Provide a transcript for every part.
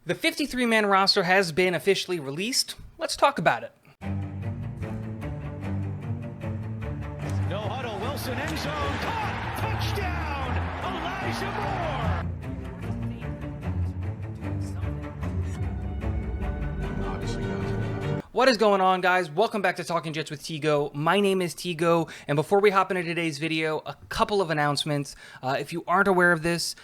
The 53-man roster has been officially released. Let's talk about it. No huddle, Wilson end zone, caught, touchdown, Elijah Moore. What is going on, guys? Welcome back to Talking Jets with Tigo. My name is Tigo, and before we hop into today's video, a couple of announcements. If you aren't aware of this,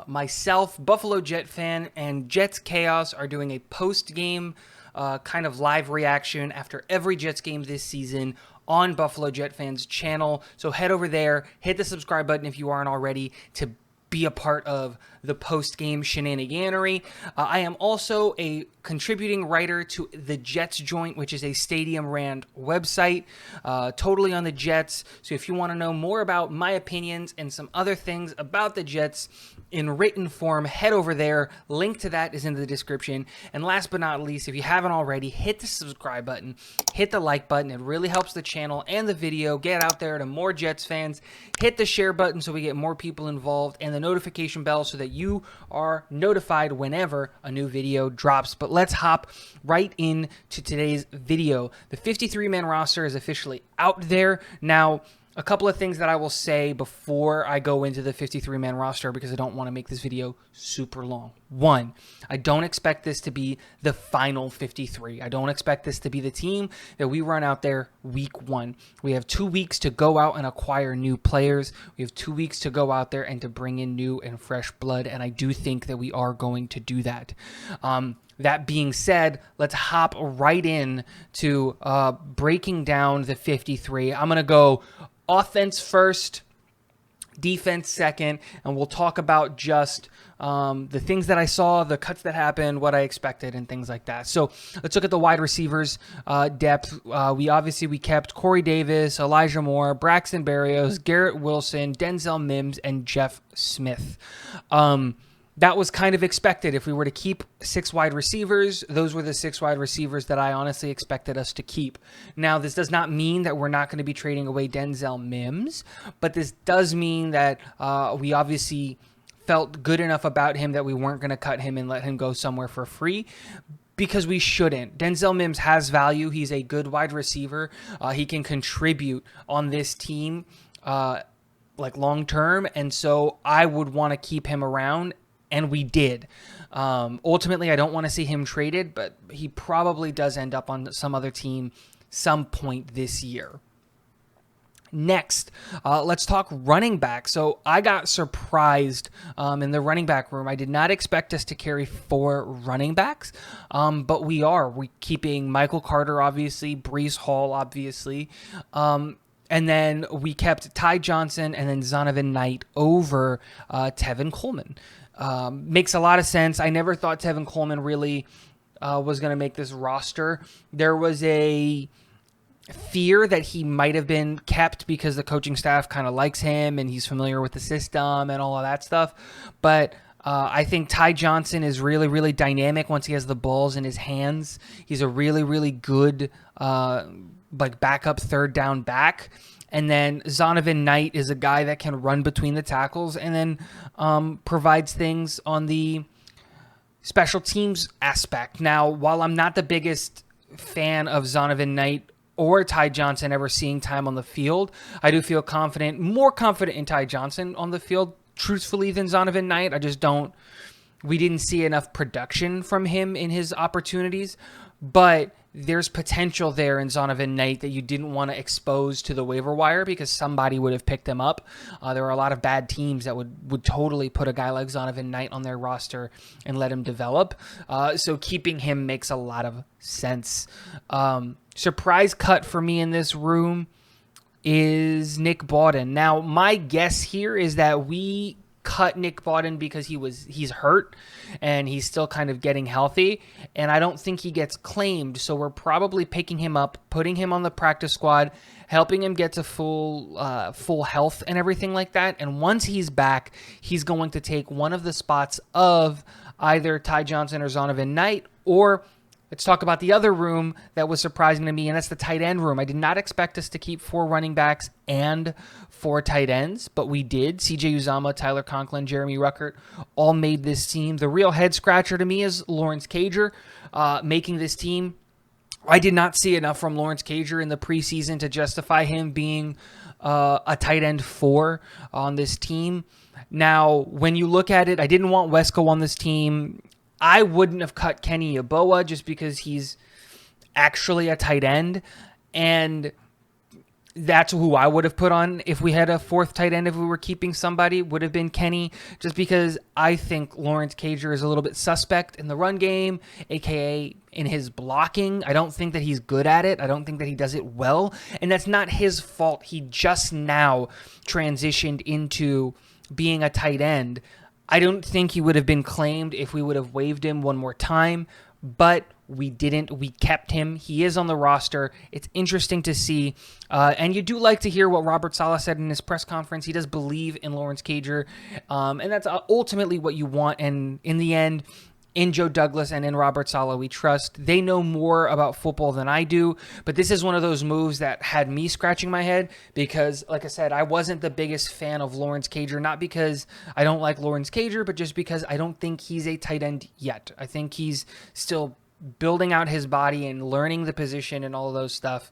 myself, Buffalo Jet fan, and Jets Chaos are doing a post-game kind of live reaction after every Jets game this season on Buffalo Jet Fans channel. So head over there, hit the subscribe button if you aren't already to be a part of the post-game shenaniganery. I am also a contributing writer to the Jets Joint, which is a Stadium Rand website, totally on the Jets. So if you want to know more about my opinions and some other things about the Jets in written form, head over there. Link to that is in the description. And last but not least, if you haven't already, hit the subscribe button, hit the like button. It really helps the channel and the video get out there to more Jets fans. Hit the share button so we get more people involved, and the notification bell so that you are notified whenever a new video drops. But let's hop right into today's video. The 53-man roster is officially out there. Now, a couple of things that I will say before I go into the 53-man roster, because I don't want to make this video super long. One, I don't expect this to be the final 53. I don't expect this to be the team that we run out there week one. We have 2 weeks to go out and acquire new players. We have 2 weeks to go out there and to bring in new and fresh blood, and I do think that we are going to do that. That being said, let's hop right in to breaking down the 53. I'm going to go offense first, defense second, and we'll talk about just the things that I saw, the cuts that happened, what I expected, and things like that. So let's look at the wide receivers depth. We kept Corey Davis, Elijah Moore, Braxton Berrios, Garrett Wilson, Denzel Mims, and Jeff Smith. That was kind of expected. If we were to keep 6 wide receivers, those were the 6 wide receivers that I honestly expected us to keep. Now, this does not mean that we're not going to be trading away Denzel Mims, but this does mean that we obviously felt good enough about him that we weren't going to cut him and let him go somewhere for free, because we shouldn't. Denzel Mims has value. He's a good wide receiver. He can contribute on this team like long term, and so I would want to keep him around. And we did. Ultimately, I don't want to see him traded, but he probably does end up on some other team some point this year. Next, let's talk running back. So I got surprised in the running back room. I did not expect us to carry 4 running backs, but we are. We're keeping Michael Carter, obviously, Breece Hall, obviously, and then we kept Ty Johnson and then Zonovan Knight over Tevin Coleman. Makes a lot of sense. I never thought Tevin Coleman really was going to make this roster. There was a fear that he might have been kept because the coaching staff kind of likes him and he's familiar with the system and all of that stuff. But I think Ty Johnson is really, really dynamic once he has the balls in his hands. He's a really, really good backup third down back. And then Zonovan Knight is a guy that can run between the tackles and then provides things on the special teams aspect. Now, while I'm not the biggest fan of Zonovan Knight or Ty Johnson ever seeing time on the field, I do feel more confident in Ty Johnson on the field, truthfully, than Zonovan Knight. We didn't see enough production from him in his opportunities, but there's potential there in Zonovan Knight that you didn't want to expose to the waiver wire because somebody would have picked him up. There are a lot of bad teams that would totally put a guy like Zonovan Knight on their roster and let him develop. So keeping him makes a lot of sense. Surprise cut for me in this room is Nick Bauden. Now, my guess here is that we cut Nick Bauden because he's hurt and he's still kind of getting healthy, and I don't think he gets claimed, so we're probably picking him up, putting him on the practice squad, helping him get to full health and everything like that, and once he's back, he's going to take one of the spots of either Ty Johnson or Zonovan Knight, or Let's talk about the other room that was surprising to me, and that's the tight end room. I did not expect us to keep 4 running backs and 4 tight ends, but we did. CJ Uzomah, Tyler Conklin, Jeremy Ruckert all made this team. The real head scratcher to me is Lawrence Cager making this team. I did not see enough from Lawrence Cager in the preseason to justify him being a tight end 4 on this team. Now, when you look at it, I didn't want Wesco on this team. I wouldn't have cut Kenny Yeboah just because he's actually a tight end, and that's who I would have put on if we had a 4th tight end. If we were keeping somebody, would have been Kenny, just because I think Lawrence Cager is a little bit suspect in the run game, aka in his blocking. I don't think that he's good at it. I don't think that he does it well, and that's not his fault. He just now transitioned into being a tight end. I don't think he would have been claimed if we would have waived him one more time, but we didn't. We kept him. He is on the roster. It's interesting to see, and you do like to hear what Robert Saleh said in his press conference. He does believe in Lawrence Cager, and that's ultimately what you want, and in the end, in Joe Douglas and in Robert Saleh, we trust. They know more about football than I do, but this is one of those moves that had me scratching my head because, like I said, I wasn't the biggest fan of Lawrence Cager, not because I don't like Lawrence Cager, but just because I don't think he's a tight end yet. I think he's still building out his body and learning the position and all of those stuff,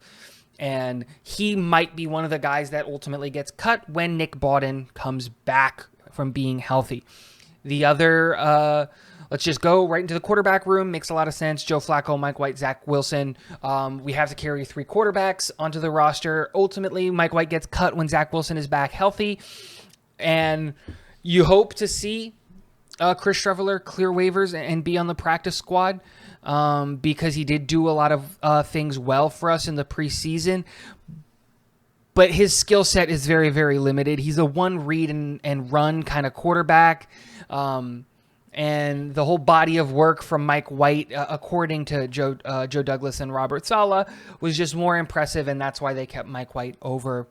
and he might be one of the guys that ultimately gets cut when Nick Bauden comes back from being healthy. The other... let's just go right into the quarterback room. Makes a lot of sense. Joe Flacco, Mike White, Zach Wilson. We have to carry 3 quarterbacks onto the roster. Ultimately, Mike White gets cut when Zach Wilson is back healthy. And you hope to see Chris Streveler clear waivers and be on the practice squad because he did do a lot of things well for us in the preseason. But his skill set is very, very limited. He's a one read and run kind of quarterback. And the whole body of work from Mike White, according to Joe Douglas and Robert Saleh, was just more impressive, and that's why they kept Mike White over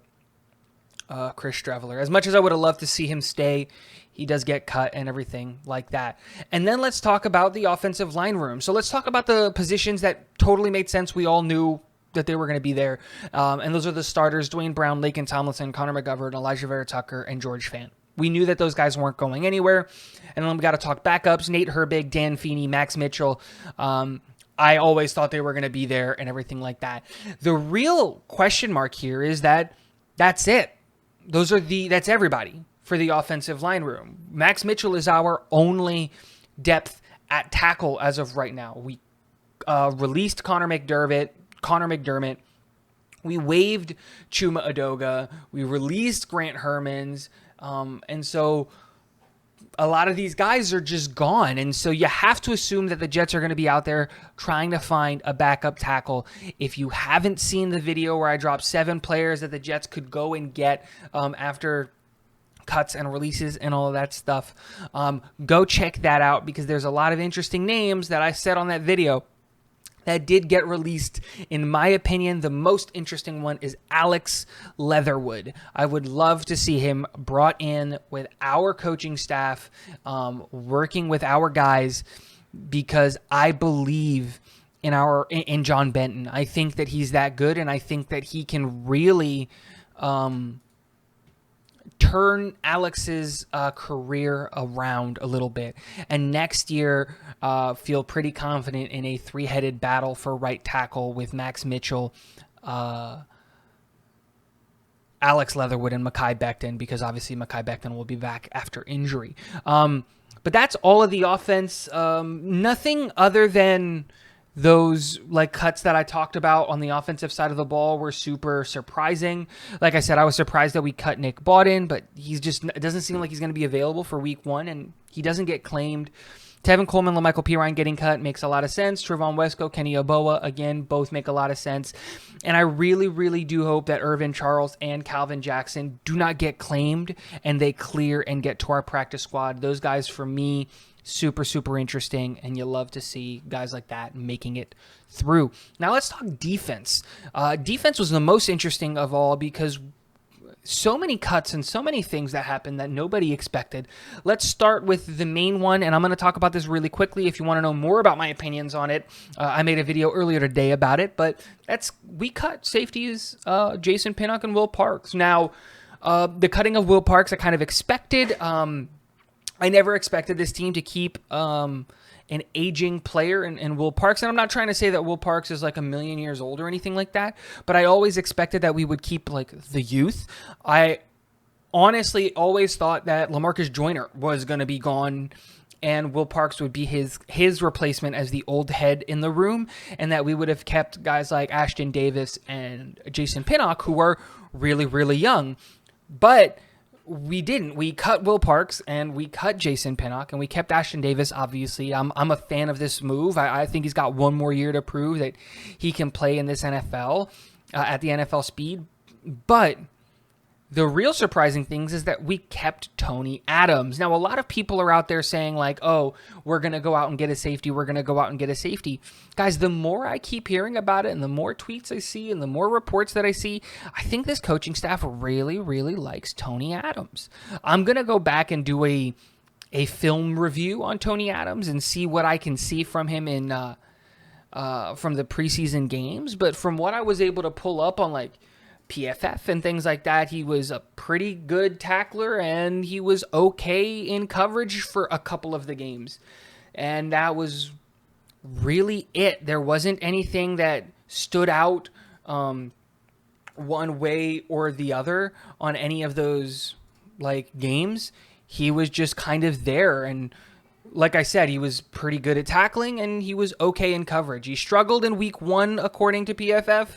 Chris Streveler. As much as I would have loved to see him stay, he does get cut and everything like that. And then let's talk about the offensive line room. So let's talk about the positions that totally made sense. We all knew that they were going to be there. And those are the starters: Dwayne Brown, Laken Tomlinson, Connor McGovern, Elijah Vera Tucker, and George Fant. We knew that those guys weren't going anywhere. And then we got to talk backups: Nate Herbig, Dan Feeney, Max Mitchell. I always thought they were going to be there and everything like that. The real question mark here is that's it. That's everybody for the offensive line room. Max Mitchell is our only depth at tackle as of right now. We released Connor McDermott. We waived Chuma Adoga. We released Grant Hermans. And so a lot of these guys are just gone. And so you have to assume that the Jets are going to be out there trying to find a backup tackle. If you haven't seen the video where I dropped 7 players that the Jets could go and get after cuts and releases and all of that stuff, go check that out, because there's a lot of interesting names that I said on that video that did get released. In my opinion, the most interesting one is Alex Leatherwood. I would love to see him brought in with our coaching staff, working with our guys, because I believe in John Benton. I think that he's that good, and I think that he can really turn Alex's career around a little bit. And next year, feel pretty confident in a 3-headed battle for right tackle with Max Mitchell, Alex Leatherwood, and Mekhi Becton, because obviously Mekhi Becton will be back after injury. But that's all of the offense. Nothing other than those cuts that I talked about on the offensive side of the ball were super surprising. Like I said, I was surprised that we cut Nick Bauden, but it doesn't seem like he's going to be available for week 1, and he doesn't get claimed. Tevin Coleman, LaMichael Pirine getting cut makes a lot of sense. Trevon Wesco, Kenny Yeboah, again, both make a lot of sense. And I really, really do hope that Irvin Charles and Calvin Jackson do not get claimed and they clear and get to our practice squad. Those guys, for me, super, super interesting, and you love to see guys like that making it through. Now let's talk defense. Defense was the most interesting of all, because so many cuts and so many things that happened that nobody expected. Let's start with the main one, and I'm going to talk about this really quickly. If you want to know more about my opinions on it, I made a video earlier today about it, but we cut safeties Jason Pinnock and Will Parks. Now, the cutting of Will Parks I kind of expected. I never expected this team to keep an aging player in Will Parks. And I'm not trying to say that Will Parks is like a million years old or anything like that, but I always expected that we would keep like the youth. I honestly always thought that LaMarcus Joyner was going to be gone and Will Parks would be his replacement as the old head in the room, and that we would have kept guys like Ashton Davis and Jason Pinnock, who were really, really young. But we didn't. We cut Will Parks and we cut Jason Pinnock and we kept Ashton Davis, obviously. I'm a fan of this move. I think he's got one more year to prove that he can play in this NFL at the NFL speed. But the real surprising things is that we kept Tony Adams. Now, a lot of people are out there saying like, oh, we're going to go out and get a safety. We're going to go out and get a safety. Guys, the more I keep hearing about it and the more tweets I see and the more reports that I see, I think this coaching staff really, really likes Tony Adams. I'm going to go back and do a film review on Tony Adams and see what I can see from him in from the preseason games. But from what I was able to pull up on like PFF and things like that, he was a pretty good tackler and he was okay in coverage for a couple of the games. And that was really it. There wasn't anything that stood out one way or the other on any of those like games. He was just kind of there, and like I said, he was pretty good at tackling and he was okay in coverage. He struggled in week 1 according to PFF,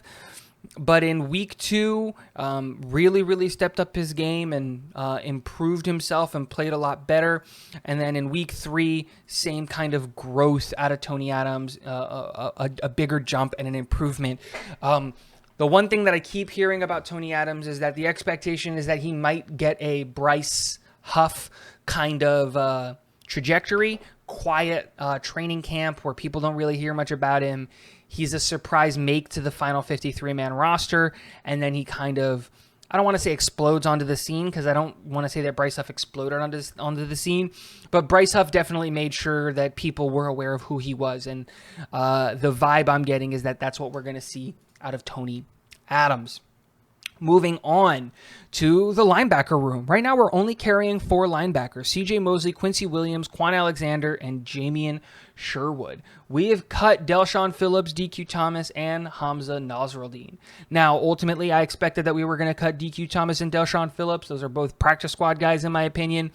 but in week 2, really, really stepped up his game and improved himself and played a lot better. And then in week 3, same kind of growth out of Tony Adams, a bigger jump and an improvement. The one thing that I keep hearing about Tony Adams is that the expectation is that he might get a Bryce Huff kind of trajectory, quiet training camp where people don't really hear much about him. He's a surprise make to the final 53-man roster, and then he kind of, I don't want to say explodes onto the scene because I don't want to say that Bryce Huff exploded onto the scene, but Bryce Huff definitely made sure that people were aware of who he was, and the vibe I'm getting is that that's what we're going to see out of Tony Adams. Moving on to the linebacker room. Right now, we're only carrying 4 linebackers: C.J. Mosley, Quincy Williams, Quan Alexander, and Jamian Sherwood. We have cut Delshon Phillips, DQ Thomas, and Hamza Nasruddin. Now, ultimately, I expected that we were going to cut DQ Thomas and Delshon Phillips. Those are both practice squad guys, in my opinion.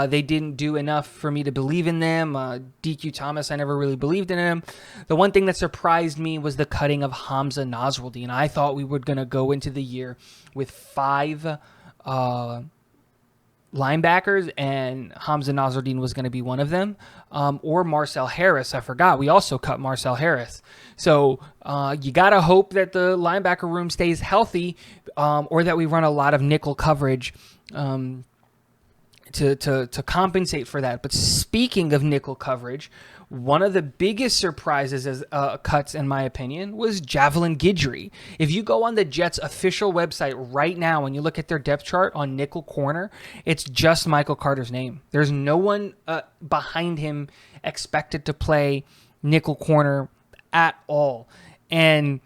They didn't do enough for me to believe in them. DQ Thomas, I never really believed in him. The one thing that surprised me was the cutting of Hamza Nasruddin. I thought we were going to go into the year with 5 linebackers, and Hamza Nasruddin was going to be one of them, or Marcel Harris. I forgot. We also cut Marcel Harris. So you got to hope that the linebacker room stays healthy, or that we run a lot of nickel coverage to compensate for that. But speaking of nickel coverage, one of the biggest surprises as cuts, in my opinion, was Javelin Guidry. If you go on the Jets' official website right now and you look at their depth chart on nickel corner, it's just Michael Carter's name. There's no one behind him expected to play nickel corner at all. And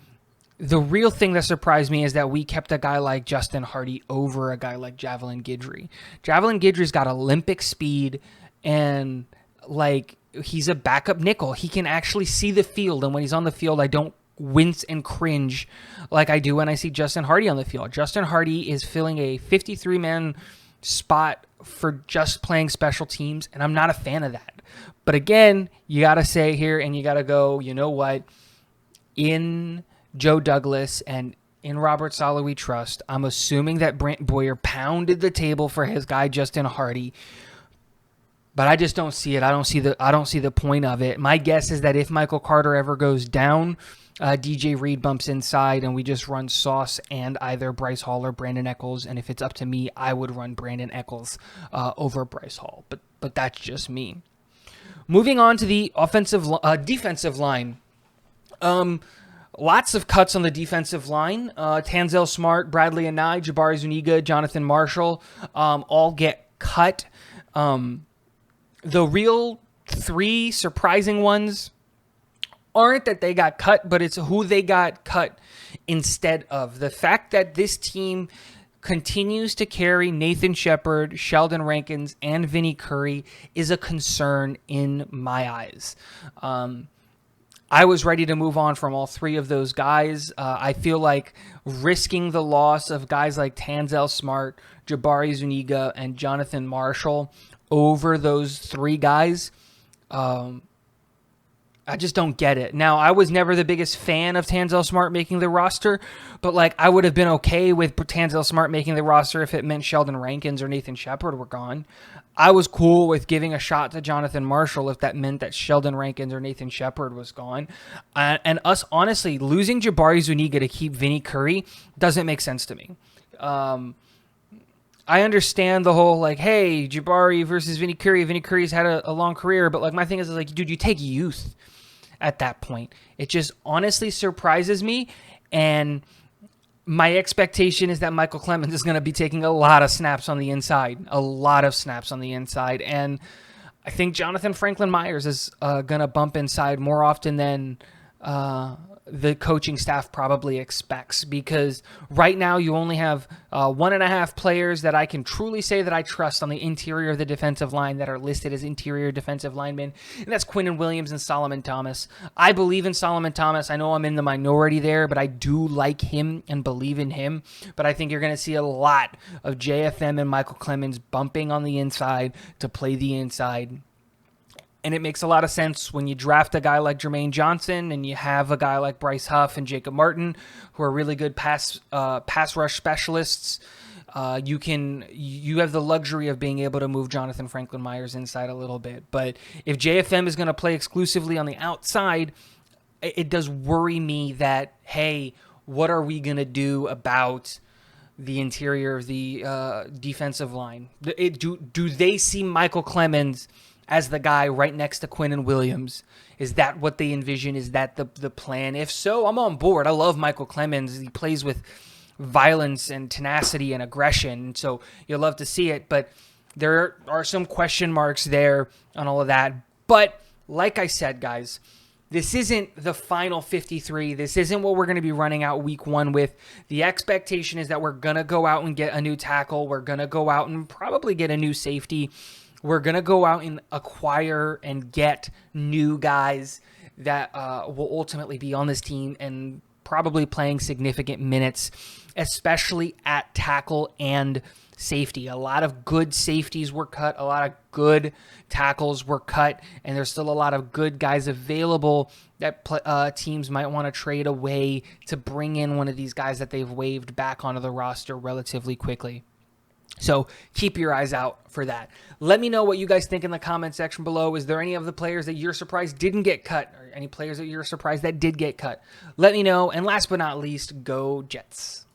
the real thing that surprised me is that we kept a guy like Justin Hardy over a guy like Javelin Guidry. Javelin Guidry's got Olympic speed, and like, he's a backup nickel. He can actually see the field, and when he's on the field, I don't wince and cringe like I do when I see Justin Hardy on the field. Justin Hardy is filling a 53-man spot for just playing special teams, and I'm not a fan of that. But again, you got to say here, and you got to go, you know what? In Joe Douglas and in Robert Saleh we trust. I'm assuming that Brant Boyer pounded the table for his guy Justin Hardy, but I just don't see it. I don't see the point of it. My guess is that if Michael Carter ever goes down, DJ Reed bumps inside and we just run Sauce and either Bryce Hall or Brandon Echols. And if it's up to me, I would run Brandon Echols over Bryce Hall. But that's just me. Moving on to the defensive line. Lots of cuts on the defensive line. Tanzel Smart, Bradley Anai, Jabari Zuniga, Jonathan Marshall all get cut. The real three surprising ones aren't that they got cut, but it's who they got cut instead of. The fact that this team continues to carry Nathan Shepard, Sheldon Rankins, and Vinny Curry is a concern in my eyes. I was ready to move on from all three of those guys. I feel like risking the loss of guys like Tanzel Smart, Jabari Zuniga, and Jonathan Marshall over those three guys, I just don't get it. Now, I was never the biggest fan of Tanzel Smart making the roster, but like I would have been okay with Tanzel Smart making the roster if it meant Sheldon Rankins or Nathan Shepard were gone. I was cool with giving a shot to Jonathan Marshall if that meant that Sheldon Rankins or Nathan Shepard was gone. And us, honestly, losing Jabari Zuniga to keep Vinny Curry doesn't make sense to me. I understand the whole, like, hey, Jabari versus Vinny Curry. Vinny Curry's had a long career, but, like, my thing is, like, dude, you take youth at that point. It just honestly surprises me, and my expectation is that Michael Clemens is going to be taking a lot of snaps on the inside, and I think Jonathan Franklin Myers is going to bump inside more often than the coaching staff probably expects, because right now you only have 1.5 players that I can truly say that I trust on the interior of the defensive line that are listed as interior defensive linemen, and that's Quinnen Williams and Solomon Thomas. I believe in Solomon Thomas. I know I'm in the minority there, but I do like him and believe in him. But I think you're going to see a lot of JFM and Michael Clemens bumping on the inside to play the inside. And it makes a lot of sense when you draft a guy like Jermaine Johnson and you have a guy like Bryce Huff and Jacob Martin, who are really good pass rush specialists. You have the luxury of being able to move Jonathan Franklin Myers inside a little bit. But if JFM is going to play exclusively on the outside, it does worry me that, hey, what are we going to do about the interior of the defensive line? Do they see Michael Clemens as the guy right next to Quinnen Williams? Is that what they envision? Is that the plan? If so, I'm on board. I love Michael Clemens. He plays with violence and tenacity and aggression, so you'll love to see it. But there are some question marks there on all of that. But like I said, guys, this isn't the final 53. This isn't what we're going to be running out week 1 with. The expectation is that we're going to go out and get a new tackle. We're going to go out and probably get a new safety. We're going to go out and acquire and get new guys that will ultimately be on this team and probably playing significant minutes, especially at tackle and safety. A lot of good safeties were cut. A lot of good tackles were cut. And there's still a lot of good guys available that teams might want to trade away to bring in one of these guys that they've waived back onto the roster relatively quickly. So keep your eyes out for that. Let me know what you guys think in the comment section below. Is there any of the players that you're surprised didn't get cut, or any players that you're surprised that did get cut? Let me know. And last but not least, go Jets.